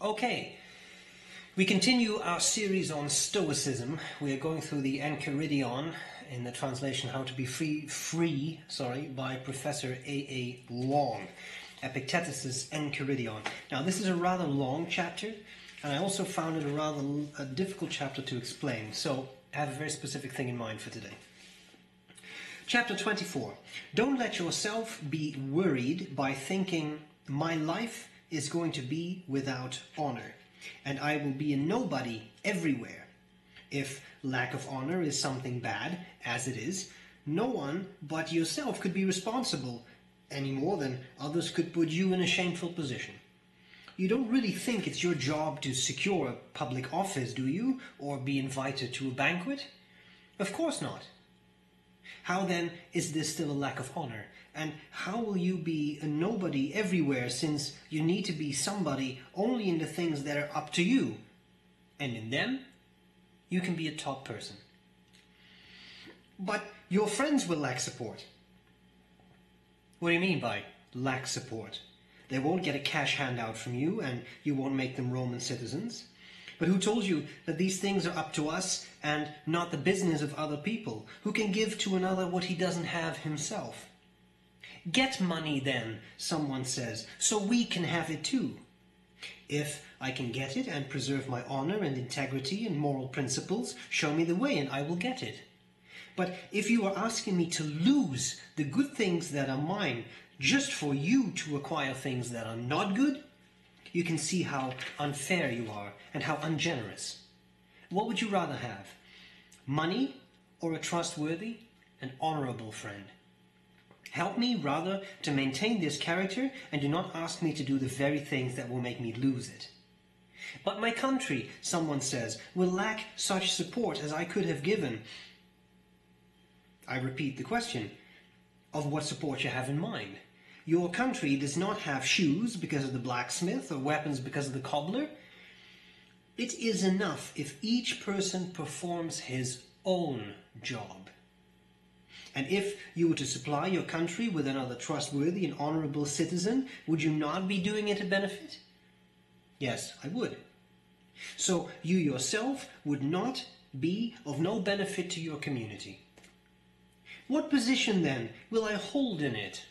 Okay, we continue our series on Stoicism. We are going through the Enchiridion, in the translation How to Be Free by Professor A.A. Long. Epictetus's Enchiridion. Now this is a rather long chapter, and I also found it a difficult chapter to explain, so I have a very specific thing in mind for today. Chapter 24. Don't let yourself be worried by thinking, my life is going to be without honor, and I will be a nobody everywhere. If lack of honor is something bad, as it is, no one but yourself could be responsible, any more than others could put you in a shameful position. You don't really think it's your job to secure a public office, do you? Or be invited to a banquet? Of course not. How then is this still a lack of honor? And how will you be a nobody everywhere, since you need to be somebody only in the things that are up to you? And in them, you can be a top person. But your friends will lack support. What do you mean by lack support? They won't get a cash handout from you, and you won't make them Roman citizens. But who told you that these things are up to us and not the business of other people? Who can give to another what he doesn't have himself? Get money then, someone says, so we can have it too. If I can get it and preserve my honor and integrity and moral principles, show me the way and I will get it. But if you are asking me to lose the good things that are mine just for you to acquire things that are not good, you can see how unfair you are and how ungenerous. What would you rather have? Money or a trustworthy and honorable friend? Help me rather to maintain this character, and do not ask me to do the very things that will make me lose it. But my country, someone says, will lack such support as I could have given. I repeat the question of what support you have in mind. Your country does not have shoes because of the blacksmith or weapons because of the cobbler. It is enough if each person performs his own job. And if you were to supply your country with another trustworthy and honorable citizen, would you not be doing it a benefit? Yes, I would. So you yourself would not be of no benefit to your community. What position then will I hold in it?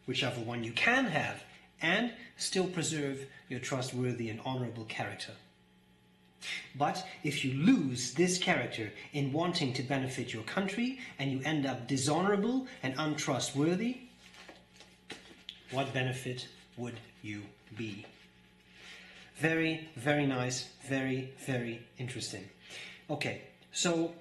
Whichever one you can have, and still preserve your trustworthy and honorable character. But if you lose this character in wanting to benefit your country, and you end up dishonorable and untrustworthy, what benefit would you be? Very, very nice, very, very interesting. Okay, so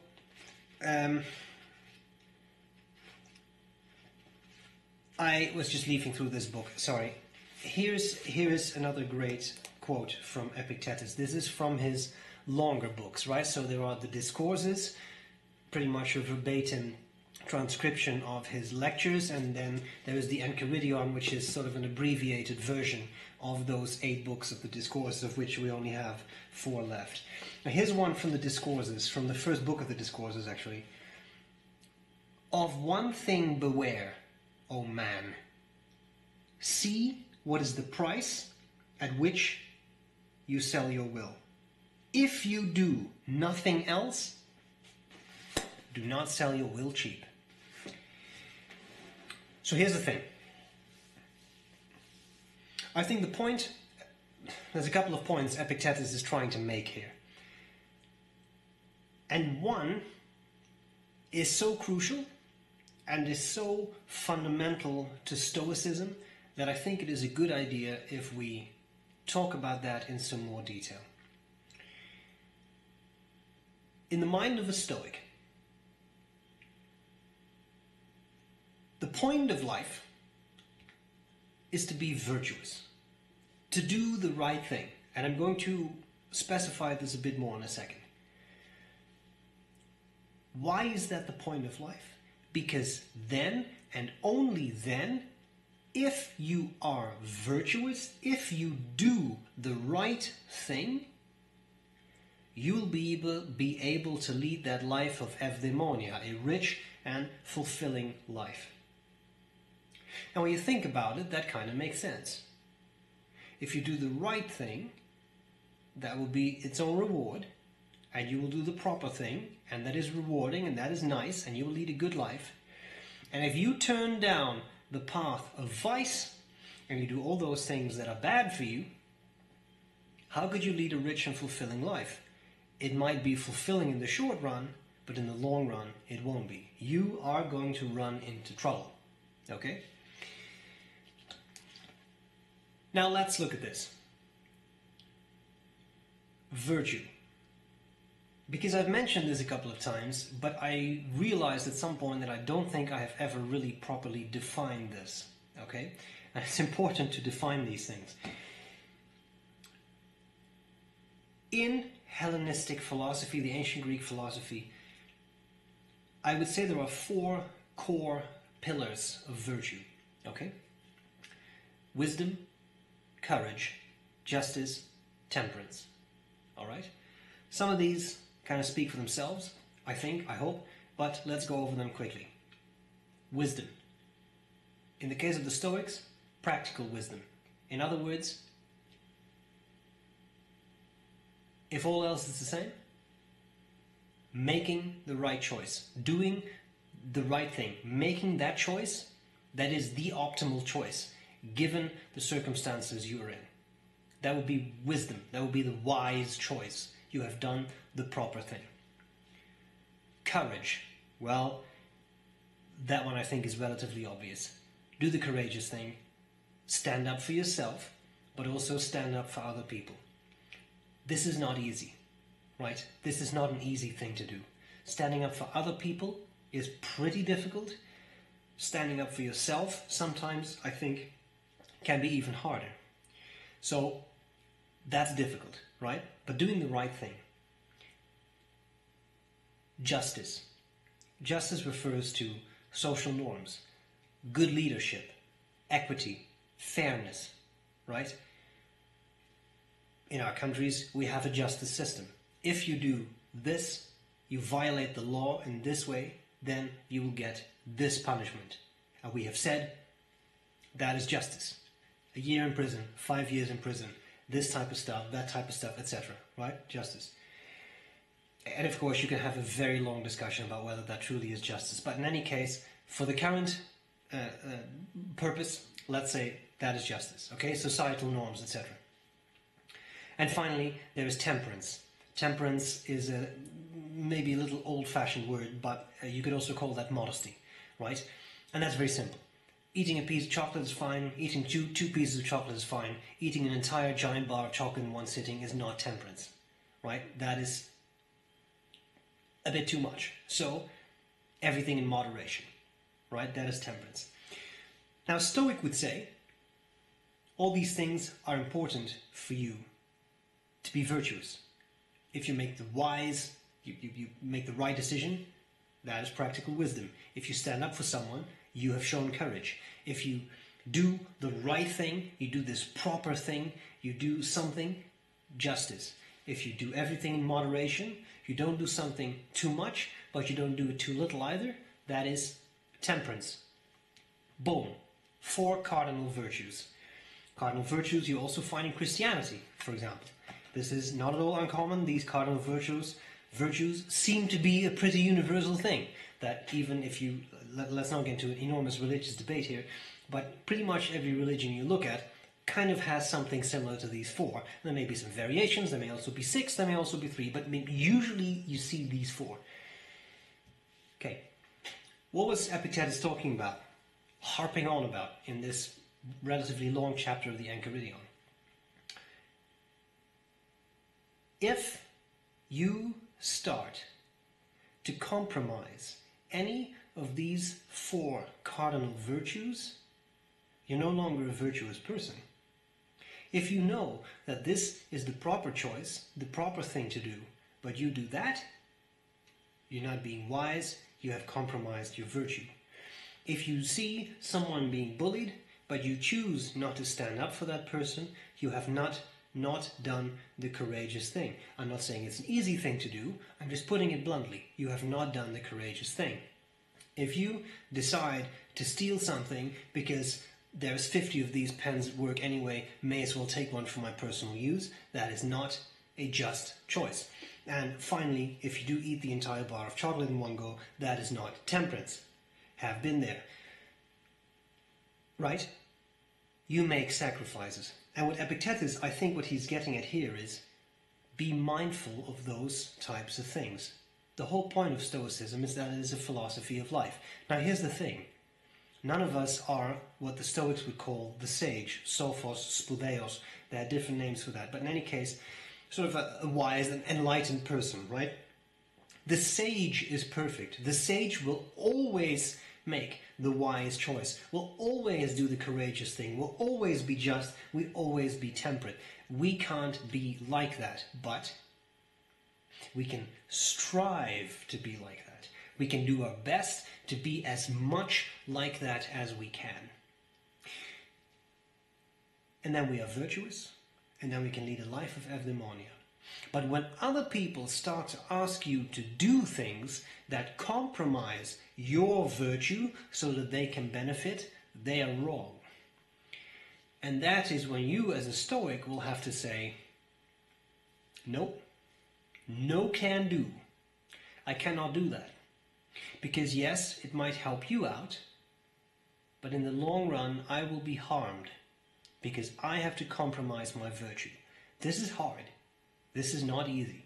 I was just leafing through this book, sorry. Here's another great quote from Epictetus. This is from his longer books, right? So there are the Discourses, pretty much a verbatim transcription of his lectures, and then there is the Enchiridion, which is sort of an abbreviated version of those 8 books of the Discourses, of which we only have 4 left. Now here's one from the Discourses, from the first book of the Discourses actually. Of one thing beware, O man. See what is the price at which you sell your will. If you do nothing else, do not sell your will cheap. So here's the thing. I think the point, there's a couple of points Epictetus is trying to make here. And one is so crucial and is so fundamental to Stoicism that I think it is a good idea if we talk about that in some more detail. In the mind of a Stoic, the point of life is to be virtuous, to do the right thing. And I'm going to specify this a bit more in a second. Why is that the point of life? Because then, and only then, if you are virtuous, if you do the right thing, you'll be able to lead that life of eudaimonia, a rich and fulfilling life. And when you think about it, that kind of makes sense. if you do the right thing, that will be its own reward, and you will do the proper thing, and that is rewarding, and that is nice, and you will lead a good life. And if you turn down the path of vice, and you do all those things that are bad for you, how could you lead a rich and fulfilling life? It might be fulfilling in the short run, but in the long run, it won't be. You are going to run into trouble. Okay? Now let's look at this. Virtue. Because I've mentioned this a couple of times, but I realized at some point that I don't think I have ever really properly defined this. Okay? And it's important to define these things. In Hellenistic philosophy, the ancient Greek philosophy, I would say there are 4 core pillars of virtue. Okay? Wisdom, courage, justice, temperance. Alright? Some of these kind of speak for themselves, I think, I hope, but let's go over them quickly. Wisdom. In the case of the Stoics, practical wisdom. In other words, if all else is the same, making the right choice, doing the right thing, making that choice that is the optimal choice, given the circumstances you are in. That would be wisdom. That would be the wise choice. You have done the proper thing. Courage. Well, that one I think is relatively obvious. Do the courageous thing. Stand up for yourself, but also stand up for other people. This is not easy, right? This is not an easy thing to do. Standing up for other people is pretty difficult. Standing up for yourself sometimes, I think, can be even harder. So that's difficult, right? But doing the right thing. Justice. Justice refers to social norms, good leadership, equity, fairness, right? In our countries, we have a justice system. If you do this, you violate the law in this way, then you will get this punishment. And we have said that is justice. A year in prison, 5 years in prison, this type of stuff, that type of stuff, etc. Right? Justice. And of course, you can have a very long discussion about whether that truly is justice. But in any case, for the current purpose, let's say that is justice. Okay? Societal norms, etc. And finally, there is temperance. Temperance is maybe a little old-fashioned word, but you could also call that modesty, right? And that's very simple. Eating a piece of chocolate is fine. Eating two pieces of chocolate is fine. Eating an entire giant bar of chocolate in one sitting is not temperance, right? That is a bit too much. So, everything in moderation, right? That is temperance. Now, Stoic would say, all these things are important for you to be virtuous. If you make the wise, you make the right decision, that is practical wisdom. If you stand up for someone, you have shown courage. If you do the right thing, you do this proper thing, you do something, justice. If you do everything in moderation, you don't do something too much, but you don't do it too little either, that is temperance. Boom. 4 cardinal virtues. Cardinal virtues you also find in Christianity, for example. This is not at all uncommon. These cardinal virtues seem to be a pretty universal thing. That even if you, let's not get into an enormous religious debate here, but pretty much every religion you look at kind of has something similar to these 4. There may be some variations, there may also be 6, there may also be 3, but usually you see these 4. Okay, what was Epictetus talking about, harping on about in this relatively long chapter of the Enchiridion? If you start to compromise any of these 4 cardinal virtues, you're no longer a virtuous person. If you know that this is the proper choice, the proper thing to do, but you do that, you're not being wise, you have compromised your virtue. If you see someone being bullied, but you choose not to stand up for that person, you have not done the courageous thing. I'm not saying it's an easy thing to do, I'm just putting it bluntly. You have not done the courageous thing. If you decide to steal something because there's 50 of these pens at work anyway, may as well take one for my personal use. That is not a just choice. And finally, if you do eat the entire bar of chocolate in one go, that is not temperance. Have been there. Right? You make sacrifices. And with Epictetus, I think what he's getting at here is be mindful of those types of things. The whole point of Stoicism is that it is a philosophy of life. Now here's the thing. None of us are what the Stoics would call the sage, sophos, spoudeos. There are different names for that. But in any case, sort of a wise and enlightened person, right? The sage is perfect. The sage will always make the wise choice, will always do the courageous thing, will always be just, will always be temperate. We can't be like that, but we can strive to be like that. We can do our best to be as much like that as we can. And then we are virtuous, and then we can lead a life of eudaimonia. But when other people start to ask you to do things that compromise your virtue so that they can benefit, they are wrong. And that is when you as a Stoic will have to say, nope, no can do. I cannot do that. Because yes, it might help you out, but in the long run I will be harmed because I have to compromise my virtue. This is hard. This is not easy.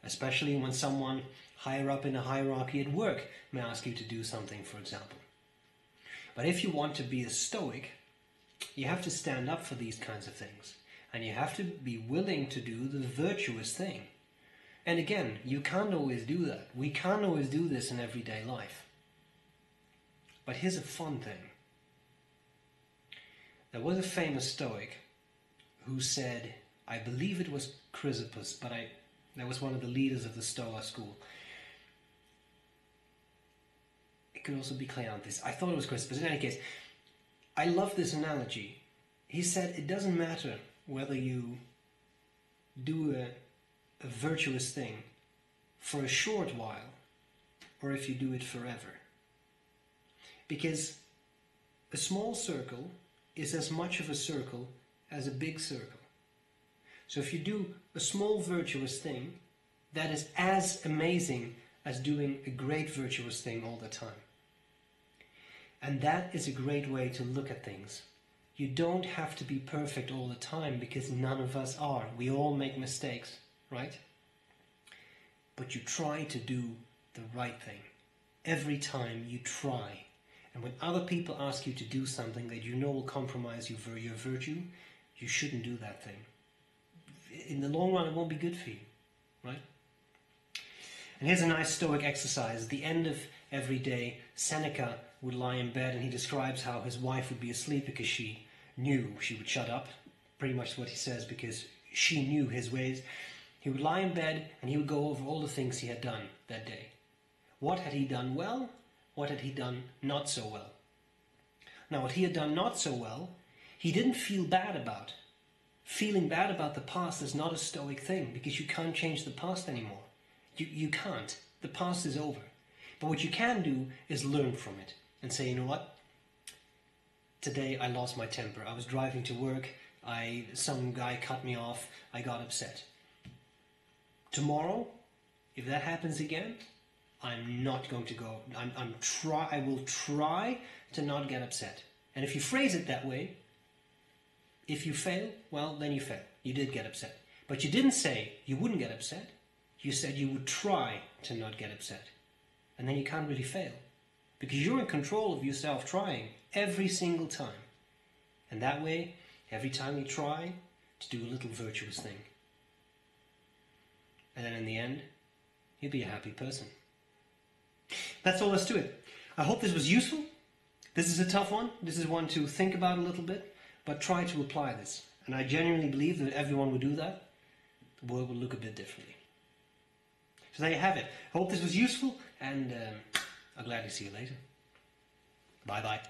Especially when someone higher up in a hierarchy at work may ask you to do something, for example. But if you want to be a Stoic, you have to stand up for these kinds of things. And you have to be willing to do the virtuous thing. And again, you can't always do that. We can't always do this in everyday life. But here's a fun thing. There was a famous Stoic who said, I believe it was Chrysippus, but that was one of the leaders of the Stoa school. It could also be Cleanthes. I thought it was Chrysippus. In any case, I love this analogy. He said it doesn't matter whether you do a virtuous thing for a short while or if you do it forever. Because a small circle is as much of a circle as a big circle. So if you do a small virtuous thing, that is as amazing as doing a great virtuous thing all the time. And that is a great way to look at things. You don't have to be perfect all the time because none of us are. We all make mistakes, right? But you try to do the right thing. Every time you try. And when other people ask you to do something that you know will compromise your virtue, you shouldn't do that thing. In the long run, it won't be good for you, right? And here's a nice Stoic exercise. At the end of every day, Seneca would lie in bed and he describes how his wife would be asleep because she knew she would shut up. Pretty much what he says, because she knew his ways. He would lie in bed and he would go over all the things he had done that day. What had he done well? What had he done not so well? Now, what he had done not so well, he didn't feel bad about. Feeling bad about the past is not a Stoic thing because you can't change the past anymore. You can't. The past is over. But what you can do is learn from it and say, you know what? Today I lost my temper. I was driving to work. Some guy cut me off. I got upset. Tomorrow, if that happens again, I'm not going to go. I will try to not get upset. And if you phrase it that way, if you fail, well, then you fail. You did get upset. But you didn't say you wouldn't get upset. You said you would try to not get upset. And then you can't really fail. Because you're in control of yourself trying every single time. And that way, every time you try to do a little virtuous thing. And then in the end, you'll be a happy person. That's all there's to it. I hope this was useful. This is a tough one. This is one to think about a little bit. But try to apply this. And I genuinely believe that if everyone would do that, the world would look a bit differently. So there you have it. I hope this was useful, and I'll gladly see you later. Bye-bye.